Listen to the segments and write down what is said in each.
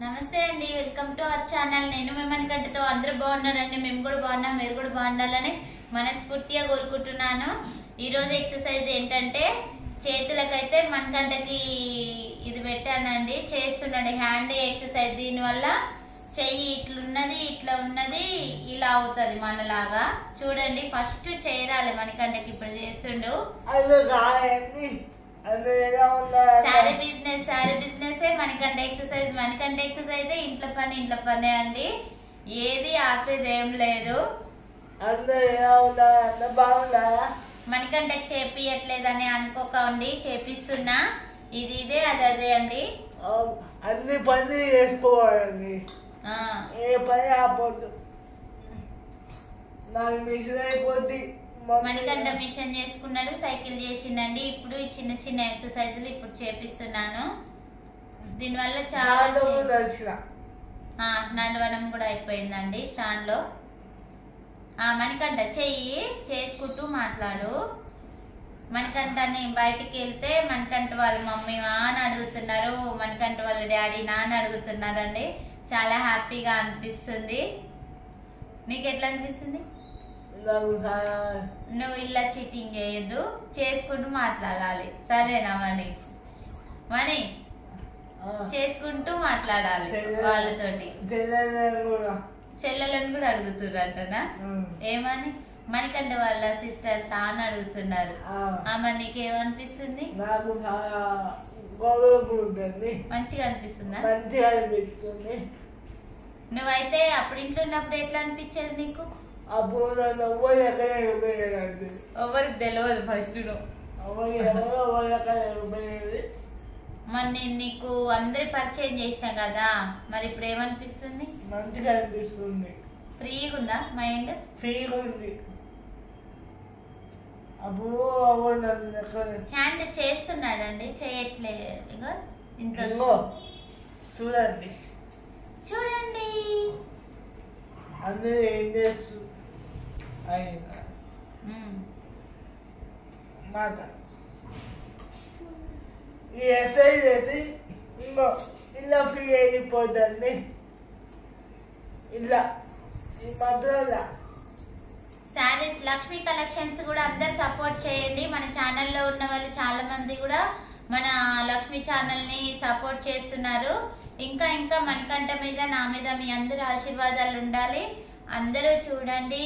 నమస్తే అండి, welcome to our channel. నేను మేమనికంటతో అందరూ బాగున్నారండి. మేము కూడా బాగున్నాం, మీరు కూడా బాగుండాలని మనస్ఫూర్తిగా కోరుకుంటున్నాను. ఈరోజు ఎక్సర్సైజ్ ఏంటంటే చేతులకైతే మనకంటకి ఇది పెట్టానండి, చేస్తున్నాడు హ్యాండ్ ఎక్సర్సైజ్. దీనివల్ల చెయ్యి ఇట్లున్నది, ఇట్లా ఉన్నది, ఇలా అవుతుంది మనలాగా. చూడండి, ఫస్ట్ చేరాలి మనకంటకి. ఇప్పుడు చేస్తుండు శారీ బిజినెస్ మనకంటే ఎక్సర్సైజ్ ఇంట్లో పని అండి. ఏది ఆపేది ఏం లేదు. మనకంటే చేపియట్లేదని అనుకోకండి, చేపిస్తున్నా. ఇదే అదే అండి. అన్ని పని చేసుకోవాలండి, ఏ పని ఆపొద్దు. నాకు మిషన్ అయిపోద్ది. మనకంట మిషన్ చేసుకున్నాడు, సైకిల్ చేసిండండి. ఇప్పుడు చిన్న చిన్న ఎక్సర్సైజులు ఇప్పుడు చేపిస్తున్నాను. దీనివల్ల చాలా నడవడం కూడా అయిపోయిందండి స్టాండ్ లో. మనకంట చెయ్యి చేసుకుంటూ మాట్లాడు. మనకంటని బయటికి వెళ్తే మనకంట వాళ్ళ మమ్మీ అని అడుగుతున్నారు, మనకంట వాళ్ళ డాడీ నాన్న అడుగుతున్నారండి. చాలా హ్యాపీగా అనిపిస్తుంది. నీకు ఎట్లా అనిపిస్తుంది? నువ్వు ఇలా చీటింగ్ చేయొద్దు, చేసుకుంటూ మాట్లాడాలి, సరేనా? మనీ చేసుకుంటూ మాట్లాడాలి వాళ్ళతోటి. చెల్లెలను కూడా అడుగుతుర్రంటనా? ఏమని? మనకంటే వాళ్ళ సిస్టర్స్ అని అడుగుతున్నారు. ఆమె నీకేమనిపిస్తుంది? మంచిగా అనిపిస్తుందా? నువ్వైతే అప్పుడు ఇంట్లో ఉన్నప్పుడు ఎట్లా అనిపించేది నీకు? ఎవరికి తెలియదు ఫస్ట్. మరి నేను నీకు అందరి పరిచయం చేసినా కదా, మరి ఇప్పుడు ఏమనిపిస్తుంది? మంచిగా అనిపిస్తుంది. ఫ్రీగా ఉందా మైండ్? ఫ్రీగా ఉంది. హ్యాండ్ చేస్తున్నాడండి, చేయట్లేదు. ఇంత చూడండి చూడండి అందరూ ఏం చేస్తూ మాట ఈ ఎక్సైజ్ అయితే ఇలా ఫ్రీ అయిపోతుంది. ఇలా ఈ మధ్యలో శారీస్ లక్ష్మీ కలెక్షన్స్ కూడా అందరు సపోర్ట్ చేయండి. మన ఛానల్లో ఉన్న వాళ్ళు చాలా మంది కూడా మన లక్ష్మీ ఛానల్ ని సపోర్ట్ చేస్తున్నారు. ఇంకా మనకంట మీద నా మీద మీ అందరి ఆశీర్వాదాలు ఉండాలి. అందరూ చూడండి,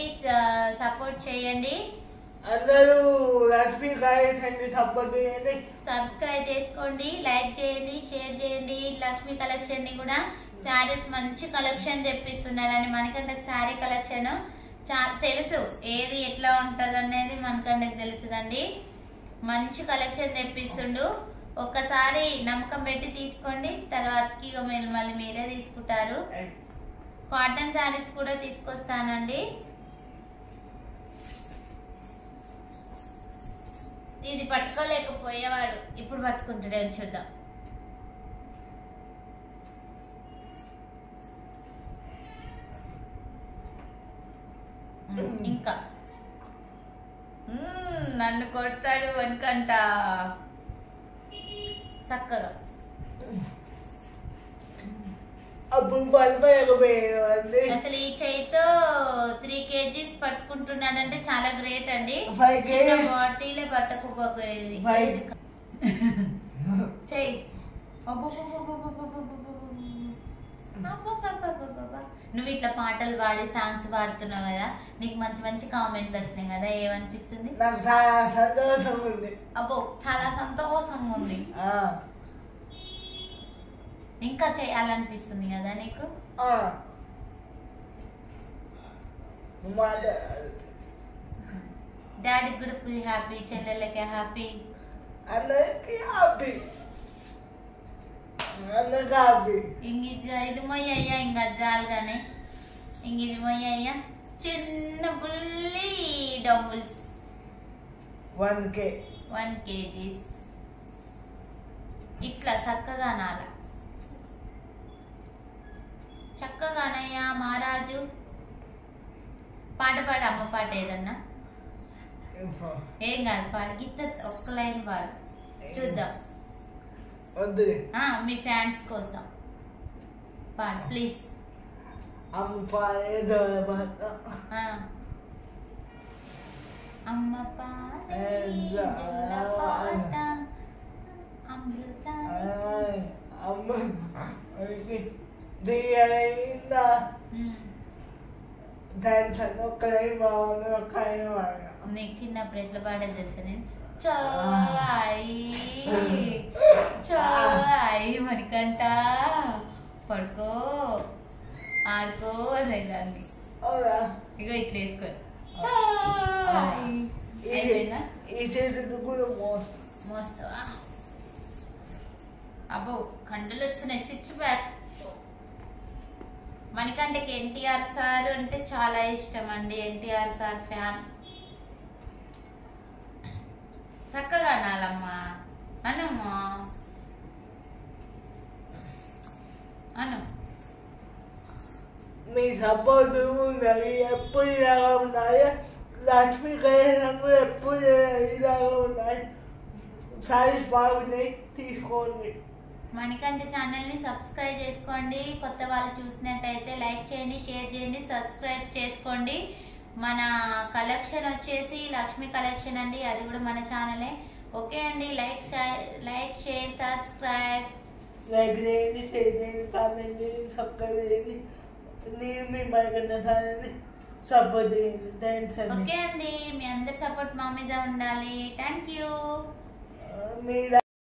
సపోర్ట్ చేయండి. అందరూ లక్ష్మీ కలెక్షన్ ని సపోర్ట్ చేయండి, సబ్స్క్రైబ్ చేసుకోండి, లైక్ చేయండి, షేర్ చేయండి. లక్ష్మీ కలెక్షన్ ని కూడా శారీస్ మంచి కలెక్షన్ తెప్పిస్తున్నారని. మనకంటే శారీ కలెక్షన్ తెలుసు, ఏది ఎట్లా ఉంటది అనేది మనకంటే తెలుసుదండి. మంచి కలెక్షన్ తెప్పిస్తుండు. ఒక్కసారి నమ్మకం పెట్టి తీసుకోండి, తర్వాతకి మళ్ళీ మీరే తీసుకుంటారు. కాటన్ శారీస్ కూడా తీసుకొస్తానండి. ఇది పట్టుకోలేకపోయేవాడు, ఇప్పుడు పట్టుకుంటాడే, చూద్దాం. ఇంకా నన్ను కొడతాడు అనుకంట చక్కగా. అసలు ఈ చేయితో 3 kgs పట్టుకుంటున్నాడంటే చాలా గ్రేట్ అండి. చిన్న బాటిలే పట్టకపోయేది చెయ్యి. నువ్వు ఇట్లా పాటలు పాడి సాంగ్స్ పాడుతున్నావు కదా, నీకు మంచి మంచి కామెంట్లు వస్తున్నాయి కదా, ఏమనిపిస్తుంది? అబ్బో, చాలా సంతోషంగా ఉంది. ఇంకా చేయాలనిపిస్తుంది కదా నీకు? డాడీకి కూడా ఫుల్ హ్యాపీ, చెల్లెళ్ళకి హ్యాపీ, అందరికి హ్యాపీ. ఇది మొయ్యయ్యా, ఇంకా జాలుగానే ఇది మొయ్యయ్యా. చిన్న బుల్లి డంబుల్స్ 1 kg ఇట్లా చక్కగా నాల చక్కగానయ్యా. మహారాజు పాట పాడు, అమ్మ పాట ఏదన్నా. ఏం కాదు, పాడు. గిత్త ఒక్క లైన్ పాడు చూద్దాం. మీ ఫ్యాన్స్ కోసం పాడు ప్లీజ్. అమ్మ పాడే జలపాత అమ్మ పాడే జలపాత అమృతాన్ని. అమ్మ దిగైందా దాంట్లో నీకు చిన్నప్పుడు ఎట్లా పాడేది తెలుసా నేను? చాయ్ చాయ్ మణికంట పడుకో ఆడుకో అనేదాన్ని. ఇగో ఇట్లా వేసుకొని చాయ్ అయిపోయిందా? ఈ చేతులు కూడా మోస్తావా? అబ్బో కండలు వస్తున్నాయి. Switch back. మణికంటకి ఎన్టీఆర్ సార్ అంటే చాలా ఇష్టం అండి. NTR sir fan. చక్కగా అనాలమ్మా. అనమ్మా అను. మీ సపోర్ట్ ఉన్నది ఎప్పుడు ఇలాగా ఉన్నాయి. లక్ష్మీ కళ్యాణం ఎప్పుడు ఇలాగా ఉన్నాయి. సారీస్ బాగున్నాయి తీసుకోండి. మణికంఠ ఛానల్ని సబ్స్క్రైబ్ చేసుకోండి. కొత్త వాళ్ళు చూసినట్టయితే లైక్ చేయండి, షేర్ చేయండి, సబ్స్క్రైబ్ చేసుకోండి. మన కలెక్షన్ వచ్చేసి లక్ష్మీ కలెక్షన్ అండి. అది కూడా మన ఛానలే. ఓకే అండి. Like share subscribe. లైక్ చేయండి, షేర్ చేయండి, కామెంట్ చేయండి, సబ్స్క్రైబ్ చేయండి. నేను మీ మణికంఠ ఛానల్ని సపోర్ట్ చేయండి. థ్యాంక్స్ అండి. ఓకే అండి. మీ అందరి సపోర్ట్ మా మీద ఉండాలి. Thank you. మీ